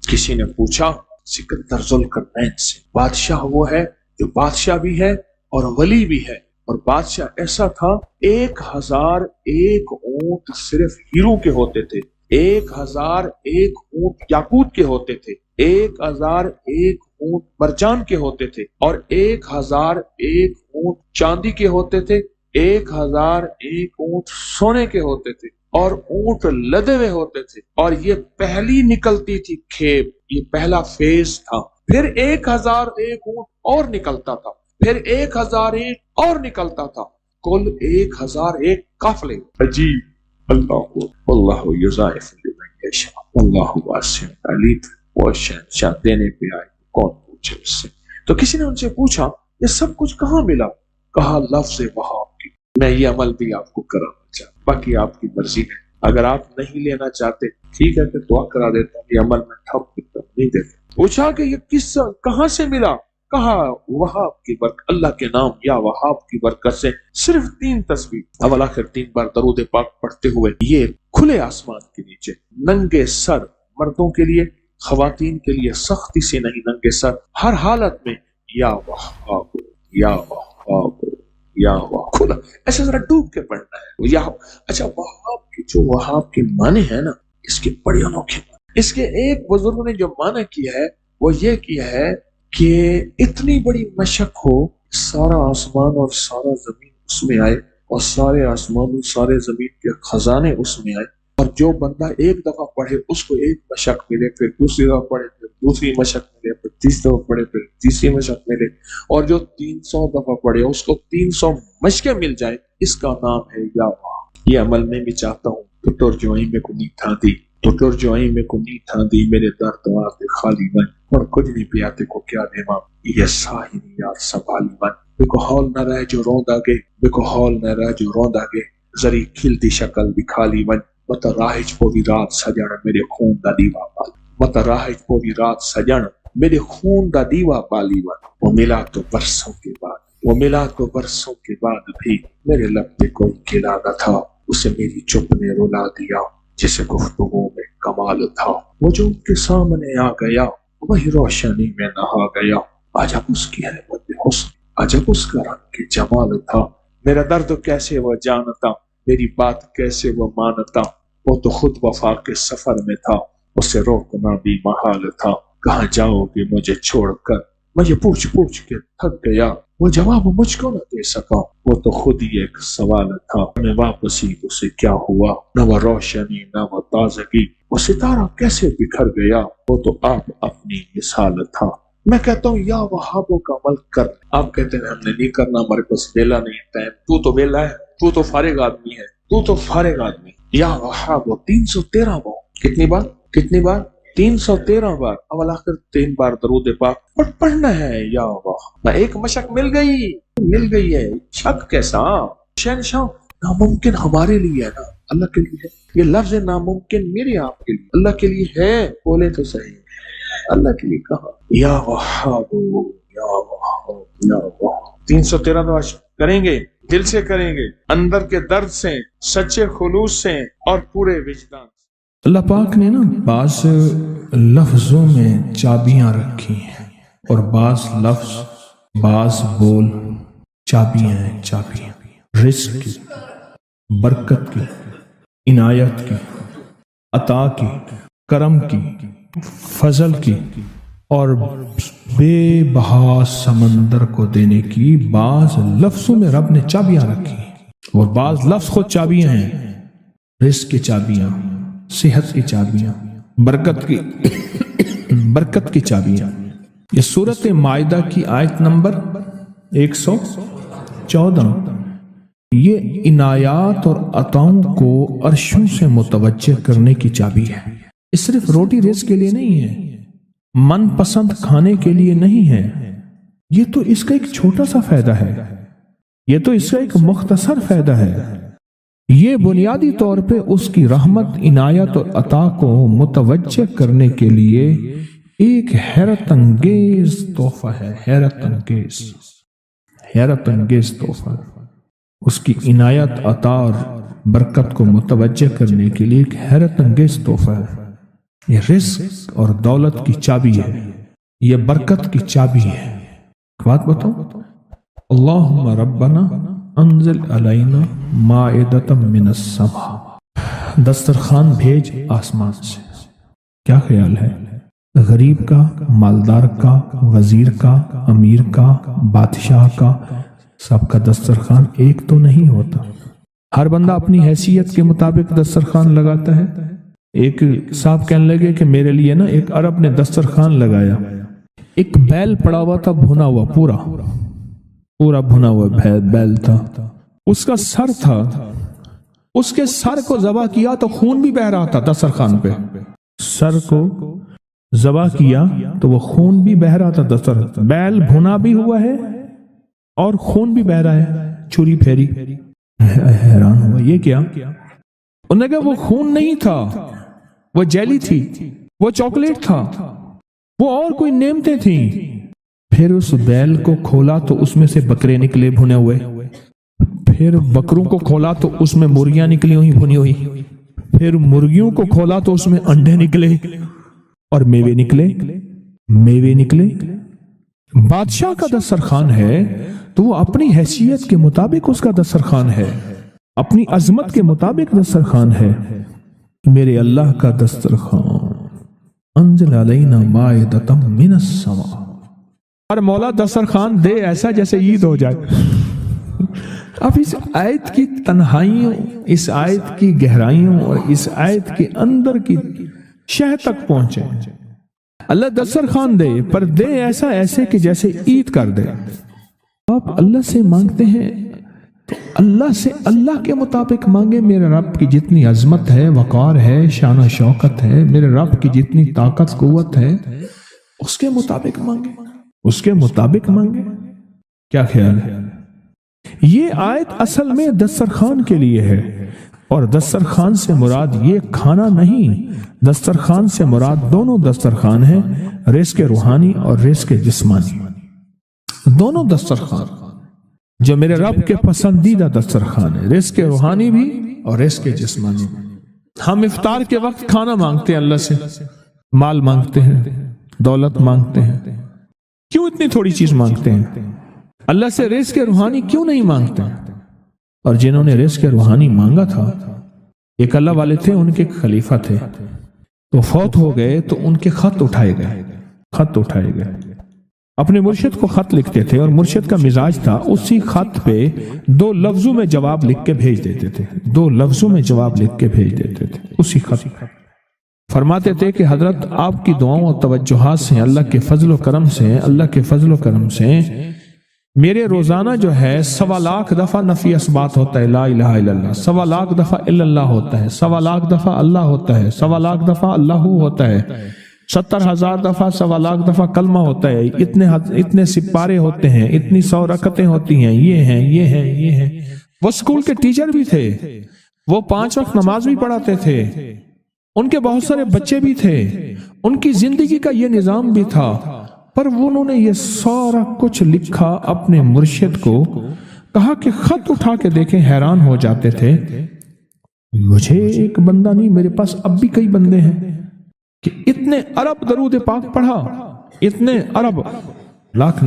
کسی نے پوچھا سکندر ذوالقرنین سے، بادشاہ وہ ہے جو بادشاہ بھی ہے اور ولی بھی ہے، اور بادشاہ ایسا تھا 1001 اونٹ صرف ہیرو کے ہوتے تھے، 1001 اونٹ یاقوت کے ہوتے تھے، 1001 اونٹ مرجان کے ہوتے تھے، اور 1001 اونٹ چاندی کے ہوتے تھے، 1001 اونٹ سونے کے ہوتے تھے، اور اونٹ لدے ہوئے ہوتے تھے، اور یہ پہلی نکلتی تھی کھیپ، یہ پہلا فیز تھا، پھر 1001 اونٹ اور نکلتا تھا، پھر 1001 اور نکلتا تھا، کل 1001 قافلے۔ عجیب، اللہ یضاعف لمن یشاء اللہ واسع علیم، وہ شہنشاہ دینے پہ آئے کون پوچھے اس سے۔ تو کسی نے ان سے پوچھا یہ سب کچھ کہاں ملا؟ کہا لفظ وہاب کی۔ میں یہ عمل بھی آپ کو کرانا چاہتا، باقی آپ کی مرضی ہے، اگر آپ نہیں لینا چاہتے ٹھیک ہے، پھر دعا کرا دیتا ہوں، یہ عمل میں ٹھپ نہیں دیتا۔ پوچھا کہ یہ قصہ کہاں سے ملا؟ کہا وہاب کی برکت، اللہ کے نام یا وہاب کی برکت سے صرف 3 تسبیح اول آخر 3 بار درود پاک پڑھتے ہوئے یہ کھلے آسمان کے نیچے ننگے سر، مردوں کے لیے خواتین کے لیے سختی سے نہیں، ننگے سر ہر حالت میں یا وہاب یا وہاب یا وہاب، کھلا ایسا ذرا ڈوب کے پڑھنا ہے یا۔ اچھا وہاب کی جو وہاب کے معنی ہے نا، اس کے بڑے انوکھے، اس کے ایک بزرگ نے جو معنی کیا ہے وہ یہ کیا ہے کہ اتنی بڑی مشق ہو، سارا آسمان اور سارا زمین اس میں آئے، اور سارے آسمان اور سارے زمین کے خزانے اس میں آئے، اور جو بندہ ایک دفعہ پڑھے اس کو ایک مشق ملے، پھر دوسری دفعہ پڑھے پھر دوسری مشق ملے، پھر تیسری دفعہ پڑھے پھر تیسری مشق ملے، اور جو 300 دفعہ پڑھے اس کو 300 مشقیں مل جائے، اس کا نام ہے یا واہ۔ یہ عمل میں بھی چاہتا ہوں، تو ترجمائی میں کو نہیں تھا دی، تو ترجمائی میں کو نہیں تھا دی، میرے در دوار خالی من، اور کچھ نہیں پیاتے کو کیا دیما، یہ ساہنی یار سنبھالی من، بکو ہال نہ رہ جو روند آگے، بکو ہال نہ رہ جو روند آگے، ذری کھلتی شکل دکھا لی من، مت راہج پوی رات سجن میرے خون دا دیوا پال، مت راہج پوی رات سجن میرے خون دا دیوا پالی من، وہ ملا تو برسوں کے بعد، وہ ملا تو برسوں کے بعد بھی میرے لب پہ کوئی گلا نہ تھا، اسے میری چپ نے رلا دیا، جسے گفتگو میں کمال تھا، وہ جو ان کے سامنے آ گیا وہی روشنی میں نہا گیا، عجب اس کی حیبت حسن، عجب اس کا رنگ کی جمال تھا، میرا درد کیسے وہ جانتا، میری بات کیسے وہ مانتا، وہ تو خود وفا کے سفر میں تھا، اسے روکنا بھی محال تھا، کہاں جاؤ گے مجھے چھوڑ کر، میں یہ پوچھ پوچھ کے تھک گیا، وہ جواب مجھ کو نہ دے سکا، وہ تو خود ہی ایک سوال تھا، میں واپسی اسے کیا ہوا، نہ وہ روشنی نہ وہ تازگی، وہ ستارہ کیسے بکھر گیا، وہ تو آپ اپنی مثال تھا۔ میں کہتا ہوں یا وہابوں کا عمل کر، آپ کہتے ہیں ہم نے نہیں کرنا، ہمارے پاس ویلا نہیں ٹائم، تو تو ویلا ہے، تو تو فارغ آدمی ہے، تو تو فارغ آدمی، یا وہابوں 313 بار، کتنی بار؟ کتنی بار؟ 313 بار اول آخر 3 بار درود پاک پڑھنا ہے، یا واہ، ایک مشق مل گئی ہے، شک کیسا؟ شہنشاہ ناممکن ہمارے لیے ہے نا، اللہ کے لیے ہے، یہ لفظ ناممکن میرے آپ کے لیے، اللہ کے لیے ہے، بولے تو صحیح، اللہ کے لیے کہا یا وہاب یا وہاب یا وہاب، 313 دعا کریں گے، دل سے کریں گے، اندر کے درد سے، سچے خلوص سے اور پورے وجدان سے۔ اللہ پاک نے نا بعض لفظوں میں چابیاں رکھی ہیں، اور بعض لفظ، بعض بول چابیاں ہیں، چابیاں رزق کی، برکت کی، عنایت کی، عطا کی، کرم کی، فضل کی، اور بے بہا سمندر کو دینے کی بعض لفظوں میں رب نے چابیاں رکھی ہیں، اور بعض لفظ خود چابیاں ہیں، رزق کی چابیاں، صحت کی چابیاں، برکت کی چابیاں۔ یہ سورۃ مائدہ کی آیت نمبر 114، یہ عنایات اور عطاؤں کو عرشوں سے متوجہ کرنے کی چابی ہے۔ یہ صرف روٹی رزق کے لیے نہیں ہے، من پسند کھانے کے لیے نہیں ہے، یہ تو اس کا ایک چھوٹا سا فائدہ ہے، یہ تو اس کا ایک مختصر فائدہ ہے، یہ بنیادی طور پہ اس کی رحمت، عنایت اور عطا کو متوجہ کرنے کے لیے ایک حیرت انگیز تحفہ ہے، حیرت انگیز تحفہ، اس کی عنایت، عطا اور برکت کو متوجہ کرنے کے لیے ایک حیرت انگیز تحفہ ہے۔ یہ رزق اور دولت کی چابی ہے، یہ برکت کی چابی ہے۔ بات بتاؤ، اللہم ربنا انزل علینا مائدۃ من السماء، دسترخوان بھیج آسمان سے۔ کیا خیال ہے؟ غریب کا، مالدار کا، وزیر کا، امیر کا، بادشاہ کا، سب کا دسترخوان ایک تو نہیں ہوتا۔ ہر بندہ اپنی حیثیت کے مطابق دسترخوان لگاتا ہے۔ ایک صاحب کہنے لگے کہ میرے لیے نا ایک عرب نے دسترخوان لگایا، ایک بیل پڑا ہوا تھا، بھنا ہوا، پورا بھنا ہوا بیل تھا، اس کا سر تھا، اس کے سر کو ذبح کیا تو خون بھی بہ رہا تھا دسترخوان پہ، سر کو ذبح کیا تو وہ خون بھی بہ رہا تھا دسترخوان، بیل بھنا بھی ہوا ہے اور خون بھی بہ رہا ہے، چھری پھیری۔ حیران ہوا، یہ کیا؟ انہوں نے کہا وہ خون نہیں تھا، وہ جیلی تھی، وہ چاکلیٹ تھا، وہ اور کوئی نعمتیں تھیں۔ پھر اس بیل کو کھولا تو اس میں سے بکرے نکلے بھنے ہوئے، پھر بکروں کو کھولا تو اس میں مرغیاں نکلی ہوئی بھنی ہوئی، پھر مرغیوں کو کھولا تو اس میں انڈے نکلے اور میوے نکلے۔ بادشاہ کا دسترخوان ہے تو وہ اپنی حیثیت کے مطابق اس کا دسترخوان ہے، اپنی عظمت کے مطابق دسترخوان ہے۔ میرے اللہ کا دسترخوان انزل علینا مائدۃ من السماء، اور مولا دسترخوان دے ایسا جیسے عید ہو جائے۔ اب اس آیت کی تنہائیوں، اس آیت کی گہرائیوں اور اس آیت کے اندر کی شہ تک پہنچے۔ اللہ دسترخوان دے، پر دے ایسے کہ جیسے عید کر دے۔ آپ اللہ سے مانگتے ہیں تو اللہ سے اللہ کے مطابق مانگے۔ میرے رب کی جتنی عظمت ہے، وقار ہے، شان و شوکت ہے، میرے رب کی جتنی طاقت قوت ہے، اس کے مطابق مانگے۔ کیا خیال ہے؟ یہ آیت اصل میں دسترخوان کے لیے ہے، اور دسترخوان سے مراد یہ کھانا نہیں، دسترخوان سے مراد دونوں دسترخوان ہیں، رزق روحانی اور رزق جسمانی، دونوں دسترخوان جو میرے رب کے پسندیدہ دسترخوان ہے، رزق روحانی بھی اور رزق جسمانی بھی۔ ہم افطار کے وقت کھانا مانگتے ہیں اللہ سے، مال مانگتے ہیں، دولت مانگتے ہیں، کیوں اتنی تھوڑی چیز مانگتے ہیں؟ اللہ سے رزق روحانی کیوں نہیں مانگتے؟ اور جنہوں نے رزق روحانی مانگا تھا، ایک اللہ والے تھے، ان کے خلیفہ تھے، تو فوت ہو گئے تو ان کے خط اٹھائے گئے، اپنے مرشد کو خط لکھتے تھے، اور مرشد کا مزاج تھا اسی خط پہ 2 لفظوں میں جواب لکھ کے بھیج دیتے تھے، اسی خط۔ فرماتے تھے کہ حضرت آپ کی دعاؤں اور توجہات سے، اللہ کے فضل و کرم سے میرے روزانہ جو ہے 1.25 لاکھ دفعہ نفی اثبات ہوتا ہے، لا الہ الا اللہ، 1.25 لاکھ دفعہ الا اللہ ہوتا ہے، 1.25 لاکھ دفعہ اللہ ہوتا ہے، 1.25 لاکھ دفعہ اللہ ہوتا ہے، 70,000 دفعہ 1.25 لاکھ دفعہ کلمہ ہوتا ہے، اتنے سپارے ہوتے ہیں، اتنی 100 رکعتیں ہوتی ہیں، یہ ہیں۔ وہ اسکول کے ٹیچر بھی تھے، وہ 5 وقت نماز بھی پڑھاتے تھے، ان کے بہت سارے بچے بھی تھے، ان کی زندگی کا یہ نظام بھی تھا، پر انہوں نے یہ سارا کچھ لکھا اپنے مرشد کو، کہا کہ خط اٹھا کے دیکھیں، حیران ہو جاتے تھے۔ مجھے ایک بندہ نہیں، میرے پاس اب بھی کئی بندے ہیں کہ اتنے ارب درود پاک پڑھا، اتنے ارب، لاکھ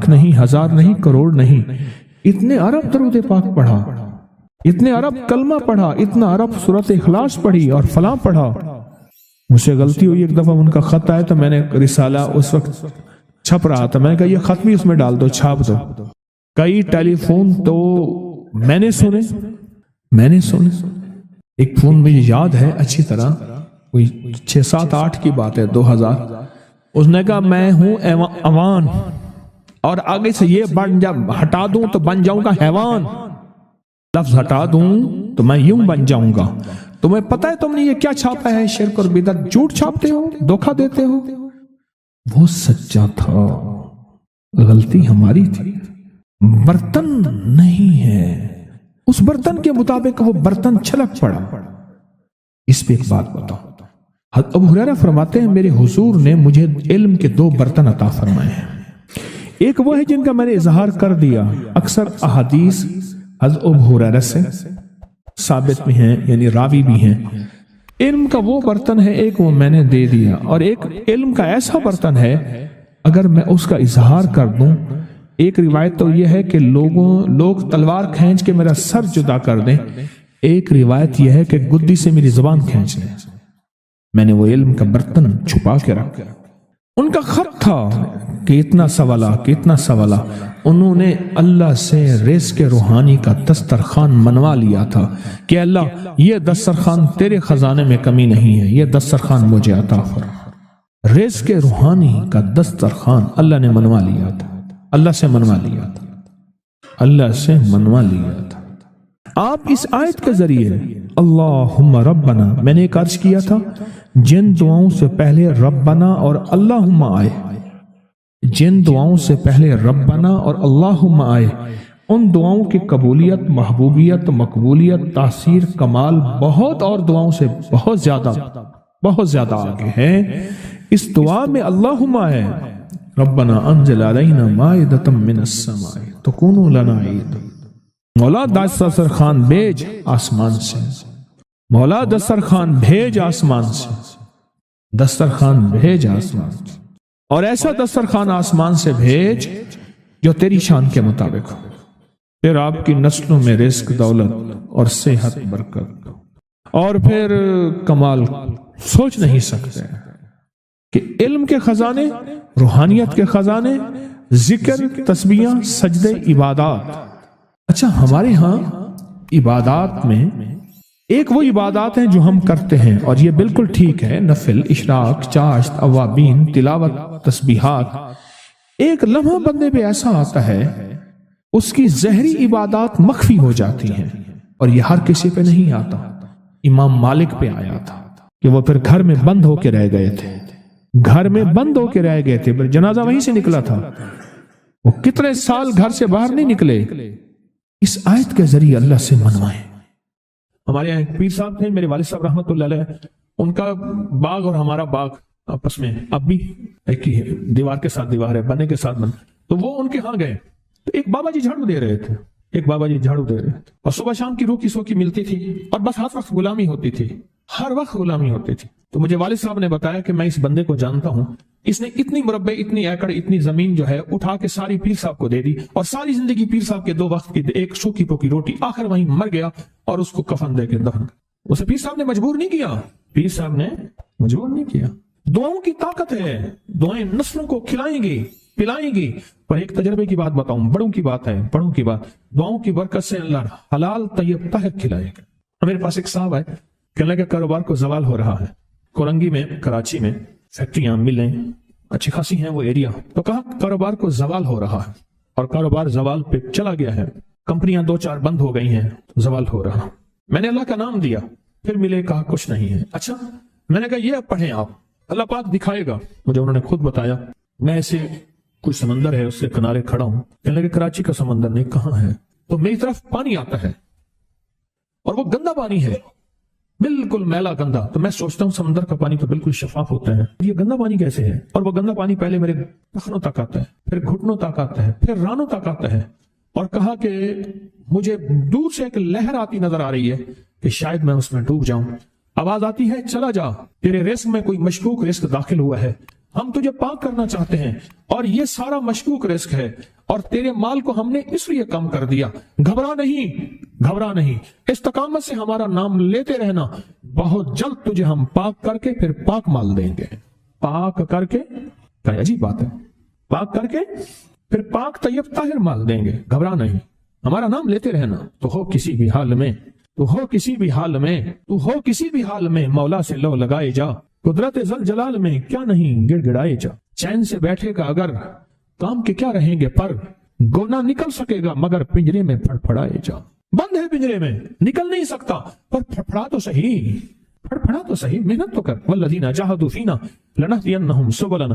نہیں، ہزار نہیں، کروڑ نہیں، اتنے ارب درود پاک پڑھا، اتنے ارب کلمہ پڑھا، اتنا ارب سورۃ اخلاص پڑھی اور فلاں پڑھا۔ مجھ سے غلطی ہوئی، ایک دفعہ ان کا خط آیا تو میں نے رسالہ اس وقت چھپ رہا تھا، میں نے کہا یہ خط بھی اس میں ڈال دو، چھاپ دو۔ کئی ٹیلی فون تو میں نے سنے، ایک فون مجھے یاد ہے اچھی طرح، کوئی 6 7 8 کی بات ہے، 2000۔ اس نے کہا میں ہوں اوان، اور آگے سے یہ ہٹا دوں تو بن جاؤں گا حیوان، لفظ ہٹا دوں تو میں یوں بن جاؤں گا۔ تمہیں پتہ ہے تم نے یہ کیا چھاپا ہے؟ شرک اور بدعت، جھوٹ چھاپتے ہو، دھوکہ دیتے ہو۔ وہ سچا تھا، غلطی ہماری تھی، برتن نہیں ہے، اس برتن کے مطابق وہ برتن چھلک پڑا۔ اس پہ ایک بات بتاؤ، ابو ہریرہ فرماتے ہیں میرے حضور نے مجھے علم کے 2 برتن عطا فرمائے ہیں، ایک وہ ہے جن کا میں نے اظہار کر دیا، اکثر احادیث حضرت ابو ہریرہ سے ثابت بھی ہیں، یعنی راوی بھی ہیں، علم کا وہ برتن ہے ایک وہ میں نے دے دیا، اور ایک علم کا ایسا برتن ہے اگر میں اس کا اظہار کر دوں، ایک روایت تو یہ ہے کہ لوگ تلوار کھینچ کے میرا سر جدا کر دیں، ایک روایت یہ ہے کہ گدی سے میری زبان کھینچ لیں۔ میں نے وہ علم کا برتن چھپا کے رکھا۔ ان کا خط تھا کہ اتنا سوالا انہوں نے اللہ سے رزق روحانی کا دسترخوان منوا لیا تھا کہ اللہ یہ دسترخوان تیرے خزانے میں کمی نہیں ہے، یہ دسترخوان مجھے عطا فرما۔ رزق روحانی کا دسترخوان اللہ نے منوا لیا تھا، اللہ سے منوا لیا تھا۔ آپ اس آیت کے ذریعے اللہم ربنا، میں نے ایک عرض کیا تھا جن دعاؤں سے پہلے ربنا اور اللہم آئے، جن دعاؤں سے پہلے ربنا اور اللہم آئے، ان دعاؤں کی قبولیت، محبوبیت، مقبولیت، تاثیر، کمال بہت اور دعاؤں سے بہت زیادہ آگے ہے۔ اس دعا میں اللہم آئے ربنا انزل علینا مائدۃ من السماء تکون لنا عید، مولا دسترخوان بھیج آسمان سے، مولا دسترخوان بھیج آسمان سے، دسترخوان بھیج آسمان سے، اور ایسا دسترخوان آسمان سے بھیج جو تیری شان کے مطابق ہو، پھر آپ کی نسلوں میں رزق، دولت اور صحت، برکت، اور پھر کمال سوچ نہیں سکتے کہ علم کے خزانے، روحانیت کے خزانے، ذکر، تسبیح، سجدے، عبادات۔ اچھا، ہمارے ہاں عبادات میں ایک وہ عبادات ہیں جو ہم کرتے ہیں اور یہ بالکل ٹھیک ہے، نفل، اشراق، چاشت، اوابین، تلاوت، تسبیحات۔ ایک لمحہ بندے پہ ایسا آتا ہے اس کی ظاہری عبادات مخفی ہو جاتی ہیں، اور یہ ہر کسی پہ نہیں آتا۔ امام مالک پہ آیا تھا کہ وہ پھر گھر میں بند ہو کے رہ گئے تھے، پھر جنازہ وہیں سے نکلا تھا، وہ کتنے سال گھر سے باہر نہیں نکلے۔ اس آیت کے ذریعے اللہ سے منوائیں۔ ہمارے یہاں ایک پیر صاحب تھے، میرے والد صاحب رحمۃ اللہ علیہ، ان کا باغ اور ہمارا باغ آپس میں اب بھی ایک ہی ہے، دیوار کے ساتھ دیوار ہے، بنے کے ساتھ بن۔ تو وہ ان کے ہاں گئے تو ایک بابا جی جھاڑو دے رہے تھے، اور صبح شام کی روکی سوکی ملتی تھی، اور بس ہر وقت غلامی ہوتی تھی۔ تو مجھے والد صاحب نے بتایا کہ میں اس بندے کو جانتا ہوں، اس نے اتنی مربع، اتنی ایکڑ، اتنی زمین جو ہے اٹھا کے ساری پیر صاحب کو دے دی، اور ساری زندگی پیر صاحب کے 2 وقت کی ایک سوکھی پوکی روٹی، آخر وہیں مر گیا اور اس کو کفن دے کے دفن۔ اسے پیر صاحب نے مجبور نہیں کیا، دعاؤں کی طاقت ہے، دعائیں نسلوں کو کھلائیں گی، پلائیں گی۔ پر ایک تجربے کی بات بتاؤں، بڑوں کی بات، دعاؤں کی برکت سے اللہ حلال طیب طاہر کھلائے گا۔ میرے پاس ایک صاحب ہے، کہنے لگا کاروبار کو زوال ہو رہا ہے، کورنگی میں، کراچی میں فیکٹریاں، ملیں اچھی خاصی ہیں وہ ایریا، تو کہا کاروبار کو زوال ہو رہا ہے، اور کاروبار زوال پہ چلا گیا ہے، کمپنیاں 2-4 بند ہو گئی ہیں، زوال ہو رہا۔ میں نے اللہ کا نام دیا، پھر ملے، کہا کچھ نہیں ہے۔ اچھا، میں نے کہا یہ اب پڑھیں آپ، اللہ پاک دکھائے گا مجھے۔ انہوں نے خود بتایا، میں ایسے کوئی سمندر ہے اس کے کنارے کھڑا ہوں، کہنے لگے کراچی کا سمندر نہیں، کہاں ہے؟ تو میری طرف پانی آتا ہے اور وہ گندا پانی ہے، بالکل میلا گندا۔ تو میں سوچتا ہوں سمندر کا پانی تو بالکل شفاف ہوتا ہے، یہ گندا پانی کیسے ہے؟ اور وہ گندا پانی پہلے میرے ٹخنوں تک آتا ہے، پھر گھٹنوں تک آتا ہے، پھر رانوں تک آتا ہے۔ اور کہا کہ مجھے دور سے ایک لہر آتی نظر آ رہی ہے کہ شاید میں اس میں ڈوب جاؤں۔ آواز آتی ہے چلا جا، تیرے رزق میں کوئی مشکوک رزق داخل ہوا ہے، ہم تجھے پاک کرنا چاہتے ہیں، اور یہ سارا مشکوک رزق ہے، اور تیرے مال کو ہم نے اس لیے کم کر دیا۔ گھبرا نہیں، استقامت سے ہمارا نام لیتے رہنا، بہت جلد تجھے ہم پاک کر کے پھر پاک مال دیں گے۔ پاک کر کے، کیا عجیب بات ہے، پاک کر کے پھر پاک طیب طاہر مال دیں گے۔ گھبرا نہیں، ہمارا نام لیتے رہنا، تو ہو کسی بھی حال میں مولا سے لو لگائے جا، قدرت ذل جلال میں کیا نہیں گڑ گڑائے جا۔ چین سے بیٹھے گا اگر کام کے کیا رہیں گے پر، گونا نکل سکے گا مگر پنجرے میں پھڑ پھڑائے جا۔ بند ہے پنجرے میں، نکل نہیں سکتا، پر پھڑپھڑا تو صحیح، محنت تو کر۔ والذین جاہدوا فینا لنہدینہم سبلنا،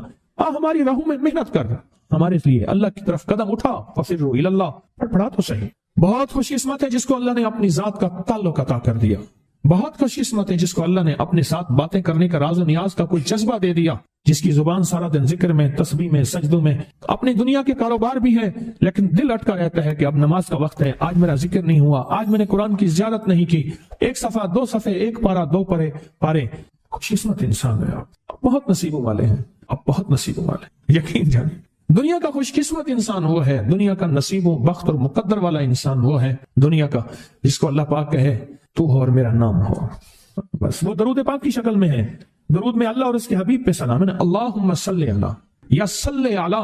ہماری راہوں میں محنت کر، ہمارے لیے اللہ کی طرف قدم اٹھا، ففروا الی اللہ، پھڑپھڑا تو صحیح۔ بہت خوش قسمت ہے جس کو اللہ نے اپنی ذات کا تعلق عطا کر دیا، بہت خوش قسمت ہے جس کو اللہ نے اپنے ساتھ باتیں کرنے کا، راز و نیاز کا کوئی جذبہ دے دیا، جس کی زبان سارا دن ذکر میں، تسبیح میں، سجدوں میں، اپنی دنیا کے کاروبار بھی ہے، لیکن دل اٹکا رہتا ہے کہ اب نماز کا وقت ہے، آج میرا ذکر نہیں ہوا، آج میں نے قرآن کی زیارت نہیں کی، ایک صفحہ، 2 صفحے، 1 پارہ، 2 پارے. خوش قسمت انسان ہے آپ بہت نصیبوں والے ہیں، آپ بہت نصیبوں والے. یقین جانیں دنیا کا خوش قسمت انسان وہ ہے، دنیا کا نصیب و بخت اور مقدر والا انسان وہ ہے دنیا کا جس کو اللہ پاک کہے تو ہو اور میرا نام ہو. بس وہ درود پاک کی شکل میں ہے. درود میں اللہ اور اس کے حبیب پہ سلام ہے. اللہم صلی علی یا صلی علی،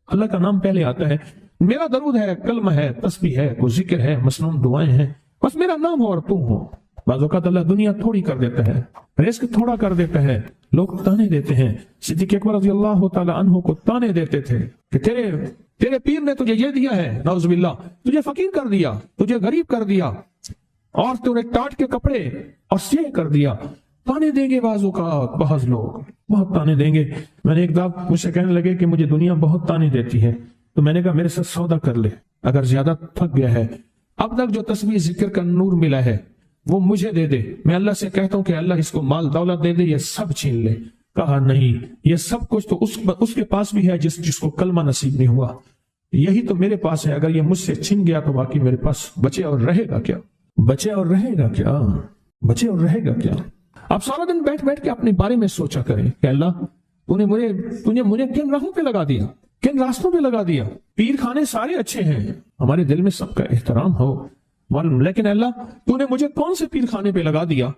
اللہ کا نام پہلے آتا ہے. میرا درود ہے، کلمہ ہے، تسبیح ہے، کوئی ذکر ہے، مسنون دعائیں ہیں، بس میرا نام ہو اور تو ہو. بعض اوقات اللہ دنیا تھوڑی کر دیتا ہے، رزق تھوڑا کر دیتا ہے، لوگ تانے دیتے ہیں. صدیق اکبر رضی اللہ تعالی عنہ کو تانے دیتے تھے کہ تیرے پیر نے تجھے یہ دیا ہے، نعوذ باللہ، تجھے فقیر کر دیا، تجھے غریب کر دیا، اور تجھے ٹاٹ کے کپڑے اور سیہ کر دیا. تانے دیں گے بعض اوقات، بعض لوگ بہت تانے دیں گے. میں نے ایک دفعہ مجھ سے کہنے لگے کہ مجھے دنیا بہت تانے دیتی ہے، تو میں نے کہا میرے ساتھ سودا کر لے، اگر زیادہ تھک گیا ہے، اب تک جو تسبیح ذکر کا نور ملا ہے وہ مجھے دے دے. میں اللہ سے کہتا ہوں کہ اللہ اس کو مال دولت دے دے، یہ سب چھین لے. کہا نہیں، یہ سب کچھ تو اس کے پاس بھی ہے جس کو کلمہ نصیب نہیں ہوا. یہی تو میرے پاس ہے، اگر یہ مجھ سے چھن گیا تو باقی میرے پاس بچے اور رہے گا کیا؟ بچے اور رہے گا کیا؟ بچے اور رہے گا کیا؟ آپ سارا دن بیٹھ کے اپنے بارے میں سوچا کریں کہ اللہ تو نے مجھے کن راہوں پہ لگا دیا، کن راستوں پہ لگا دیا. پیر خانے سارے اچھے ہیں، ہمارے دل میں سب کا احترام ہو، لیکن اللہ تو نے مجھے کون سے پیر خانے پہ لگا دیا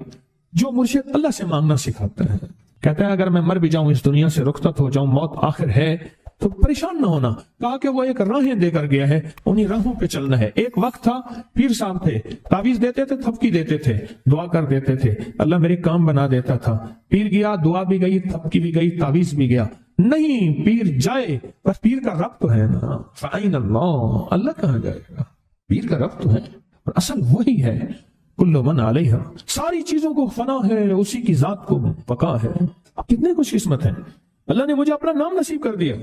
جو مرشد اللہ سے مانگنا سکھاتا ہے. کہتا ہے اگر میں مر بھی جاؤں، اس دنیا سے رخصت ہو جاؤں، موت آخر ہے، تو پریشان نہ ہونا. کہا کہ وہ ایک راہیں دے کر گیا ہے، انہی راہوں پہ چلنا ہے. ایک وقت تھا پیر صاحب تھے، تعویذ دیتے تھے، تھپکی دیتے تھے، دعا کر دیتے تھے، اللہ میرے کام بنا دیتا تھا. پیر گیا، دعا بھی گئی، تھپکی بھی گئی، تعویذ بھی گیا. نہیں، پیر جائے بس پیر کا رب تو ہے نا. فَأَيْنَ اللَّهُ، اللہ کہاں جائے گا؟ پیر کا رب تو ہے، اور اصل وہی ہے. کل من علیہا، ساری چیزوں کو فنا ہے، اسی کی ذات کو بقا ہے. کتنے خوش قسمت ہیں، اللہ نے مجھے اپنا نام نصیب کر دیا.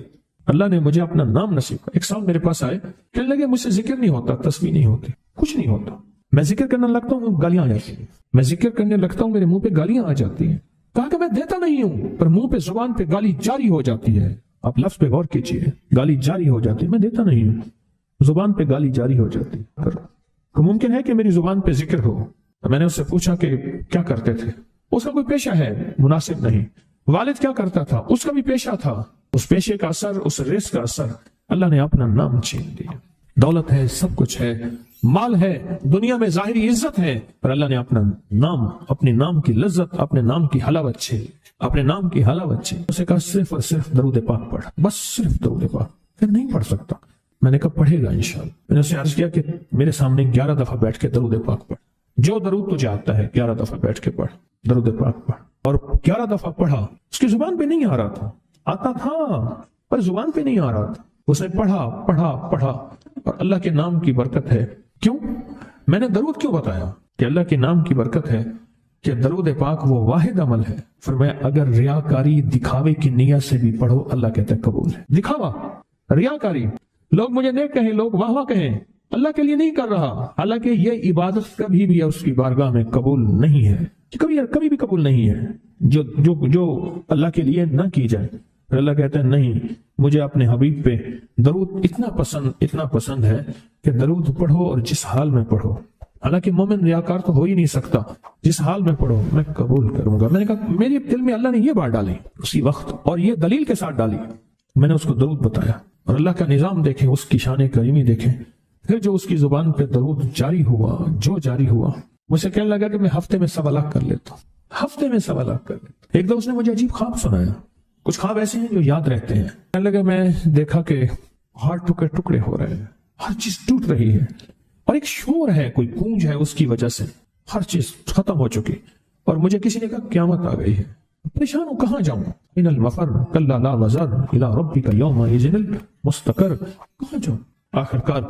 اللہ نے مجھے اپنا نام نصیب کر. ایک سال میرے پاس آئے، کہنے لگے مجھ سے ذکر نہیں ہوتا، تسبیح نہیں ہوتی، کچھ نہیں ہوتا. میں ذکر کرنے لگتا ہوں گالیاں آ جاتی ہیں، میں ذکر کرنے لگتا ہوں میرے منہ پہ گالیاں آ جاتی ہیں. کہا کہ میں دیتا نہیں ہوں، پر منہ پہ زبان پہ گالی جاری ہو جاتی ہے. آپ لفظ پہ غور کیجیے، گالی جاری ہو جاتی ہے. میں دیتا نہیں ہوں، زبان پہ گالی جاری ہو جاتی ہے. تو ممکن ہے کہ میری زبان پہ ذکر ہو. میں نے اس سے پوچھا کہ کیا کرتے تھے؟ اس کا کوئی پیشہ ہے مناسب نہیں. والد کیا کرتا تھا؟ اس کا بھی پیشہ تھا. اس پیشے کا اثر، اس رزق کا اثر، اللہ نے اپنا نام چھین لیا. دولت ہے، سب کچھ ہے، مال ہے، دنیا میں ظاہری عزت ہے، پر اللہ نے اپنا نام، اپنے نام کی لذت، اپنے نام کی حلاوت چھین، اپنے نام کی حلاوت چھین. اسے کہا صرف اور صرف درود پاک پڑھ، بس صرف درود پاک. پھر نہیں پڑھ سکتا. میں نے کہا پڑھے گا انشاءاللہ. میں نے اسے عرض کیا کہ میرے سامنے 11 دفعہ بیٹھ کے درود پاک پڑھ. جو درود تجھے آتا ہے 11 دفعہ بیٹھ کے پڑھ، درود پاک پڑھ. اور 11 دفعہ پڑھا. اس کی زبان پہ نہیں آ رہا تھا، آتا تھا پر زبان پہ نہیں آ رہا تھا. اس نے پڑھا، اور اللہ کے نام کی برکت ہے. کیوں میں نے درود کیوں بتایا؟ کہ اللہ کے نام کی برکت ہے کہ درود پاک وہ واحد عمل ہے. فرمایا اگر ریاکاری، دکھاوے کی نیت سے بھی پڑھو، اللہ کہتا ہے قبول ہے. دکھاوا، ریاکاری، لوگ مجھے نیک کہیں، لوگ واہ واہ کہیں، اللہ کے لیے نہیں کر رہا. حالانکہ یہ عبادت کبھی بھی اس کی بارگاہ میں قبول نہیں ہے، کبھی بھی قبول نہیں ہے جو اللہ کے لیے نہ کی جائے. پھر اللہ کہتا ہے نہیں، مجھے اپنے حبیب پہ درود اتنا پسند ہے کہ درود پڑھو اور جس حال میں پڑھو. حالانکہ مومن ریاکار تو ہو ہی نہیں سکتا. جس حال میں پڑھو میں قبول کروں گا. میں نے کہا میرے دل میں اللہ نے یہ بات ڈالی اسی وقت، اور یہ دلیل کے ساتھ ڈالی. میں نے اس کو درود بتایا، اور اللہ کا نظام دیکھیں، اس کی شان کریمی دیکھیں. پھر جو اس کی زبان پہ درود جاری ہوا، مجھ سے کہنے لگا کہ میں ہفتے میں 1.25 لاکھ کر لیتا ہوں. ہفتے میں 1.25 لاکھ کر لیتا. ایک دو اس نے مجھے عجیب خواب سنایا. کچھ خواب ایسے ہیں جو یاد رہتے ہیں. کہنے لگا میں دیکھا کہ ہاتھ ٹکڑے ہو رہے ہیں، ہر چیز ٹوٹ رہی ہے، اور ایک شور ہے، کوئی گونج ہے، اس کی وجہ سے ہر چیز ختم ہو چکی. اور مجھے کسی نے کہا قیامت آ گئی ہے. پریشان ہوں، کہاں جاؤں؟ ان المفر کلا لا وزر الى ربک یومئذ المستقر. کہاں جاؤں؟ آخرکار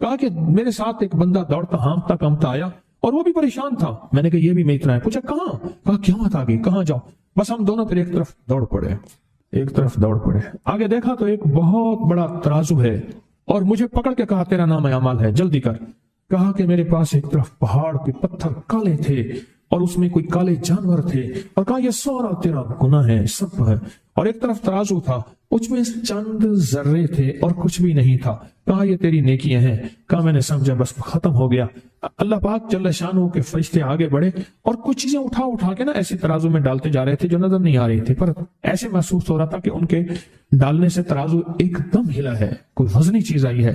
کہا کہ میرے ساتھ ایک بندہ دوڑتا ہانپتا کامتا آیا، اور وہ بھی پریشان تھا. میں نے کہا یہ بھی میں اتنا ہے. پوچھا کہاں؟ کہا قیامت آ گئی، کہاں جاؤں؟ بس ہم دونوں پھر ایک طرف دوڑ پڑے. آگے دیکھا تو ایک بہت بڑا ترازو ہے، اور مجھے پکڑ کے کہا تیرا نام اعمال ہے، جلدی کر. کہا کہ میرے پاس ایک طرف پہاڑ کے پتھر کالے تھے، اور اس میں کوئی کالے جانور تھے، اور کہا یہ سارا تیرا گناہ ہے، سب ہے. اور ایک طرف ترازو تھا، اس میں چند ذرے تھے اور کچھ بھی نہیں تھا۔ کہا یہ تیری نیکیاں ہیں۔ کہا میں نے سمجھا بس ختم ہو گیا۔ اللہ پاک جل شانہ کے فرشتے آگے بڑھے اور کچھ چیزیں اٹھا کے نا ایسے ترازو میں ڈالتے جا رہے تھے جو نظر نہیں آ رہی تھی، پر ایسے محسوس ہو رہا تھا کہ ان کے ڈالنے سے ترازو ایک دم ہلا ہے، کوئی وزنی چیز آئی ہے۔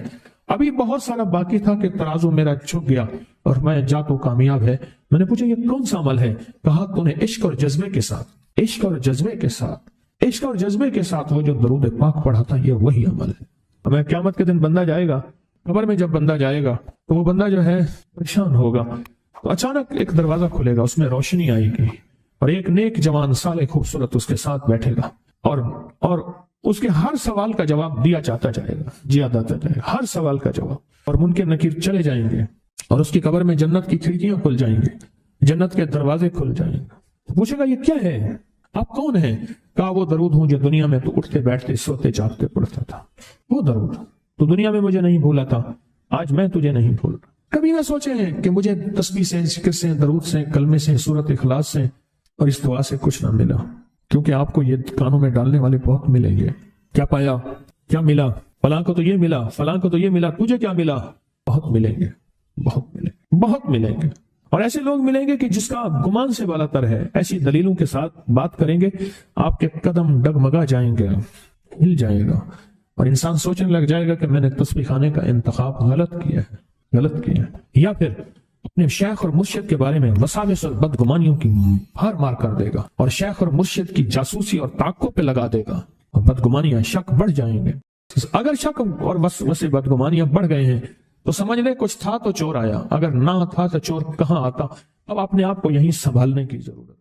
ابھی بہت سارا باقی تھا کہ ترازو میرا جھک گیا اور میں جا تو کامیاب ہے۔ میں نے پوچھا یہ کون سا عمل ہے؟ کہا تو نے عشق اور جذبے کے ساتھ، عشق اور جذبے کے ساتھ، عشق اور جذبے کے ساتھ وہ جو درود پاک پڑھا تھا، یہ وہی عمل ہے۔ ہمیں قیامت کے دن بندہ جائے گا قبر میں، جب بندہ جائے گا تو وہ بندہ جو ہے پریشان ہوگا، تو اچانک ایک دروازہ کھلے گا، اس میں روشنی آئے گی اور ایک نیک جوان صالح خوبصورت اس کے ساتھ بیٹھے گا اور اس کے ہر سوال کا جواب دیا جاتا جائے گا، ہر سوال کا جواب، اور منکر نکیر چلے جائیں گے اور اس کی قبر میں جنت کی کھڑکیاں کھل جائیں گے، جنت کے دروازے کھل جائیں گے۔ پوچھے گا یہ کیا ہے؟ آپ کون ہیں؟ کہا وہ درود ہوں جو دنیا میں تو اٹھتے بیٹھتے سوتے جاگتے پڑھتا تھا، وہ درود تو دنیا میں مجھے نہیں بھولا تھا، آج میں تجھے نہیں بھول رہا۔ کبھی نہ سوچے ہیں کہ مجھے تسبیح سے، ذکر سے، درود سے، کلمے سے، سورت اخلاص سے اور اس دعا سے کچھ نہ ملا، کیونکہ آپ کو یہ کانوں میں ڈالنے والے بہت ملیں گے۔ کیا پایا؟ کیا ملا؟ فلاں کو تو یہ ملا، فلاں کو تو یہ ملا، تجھے کیا ملا؟ بہت ملیں گے، بہت ملیں گے، اور ایسے لوگ ملیں گے کہ جس کا گمان سے بالا تر ہے۔ ایسی دلیلوں کے ساتھ بات کریں گے، آپ کے قدم ڈگمگا جائیں گے، ہل جائے گا، اور انسان سوچنے لگ جائے گا کہ میں نے تسبیح خانے کا انتخاب غلط کیا ہے، یا پھر اپنے شیخ اور مرشد کے بارے میں وساوس اور بدگمانیوں کی بھار مار کر دے گا، اور شیخ اور مرشد کی جاسوسی اور تعقب پہ لگا دے گا، اور بدگمانیاں، شک بڑھ جائیں گے۔ اگر شک اور وسوسے بدگمانیاں بڑھ گئے ہیں تو سمجھ لے کچھ تھا تو چور آیا، اگر نہ تھا تو چور کہاں آتا۔ اب اپنے آپ کو یہیں سنبھالنے کی ضرورت ہے۔